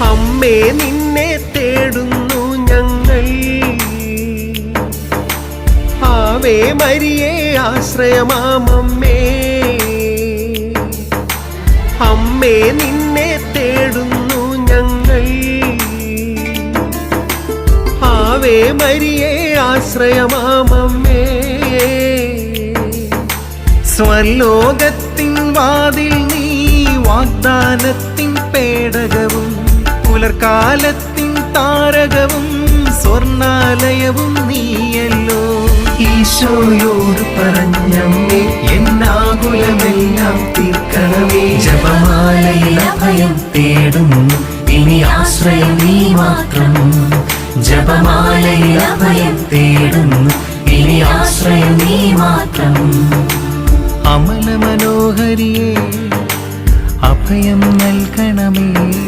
അമ്മേ നിന്നെ തേടുന്നു ഞങ്ങൾ. ആവേ മരിയേ ആശ്രയമാമമ്മേ. അമ്മേ നിന്നെ തേടുന്നു ഞങ്ങൾ. ആവേ മരിയേ ആശ്രയമാമമ്മേ. സ്വർലോകത്തിൻ വാതിൽ നീ, വാഗ്ദാനത്തിൻ പേടകവും പുലർക്കാലത്തിൻ താരകവും സ്വർണാലയവും നീയല്ലോ. ഈശോയോട് പറഞ്ഞമ്മേ എന്നാകുലമെല്ലാം തീർക്കണമേ. ജപമാലയിൽ അഭയം തേടുന്നു ഇനി ആശ്രയം നീ മാത്രം. ജപമാലയിൽ അഭയം തേടുന്നു ഇനി ആശ്രയം നീ മാത്രം. അമല മനോഹരിയേ അഭയം നൽകണമേ.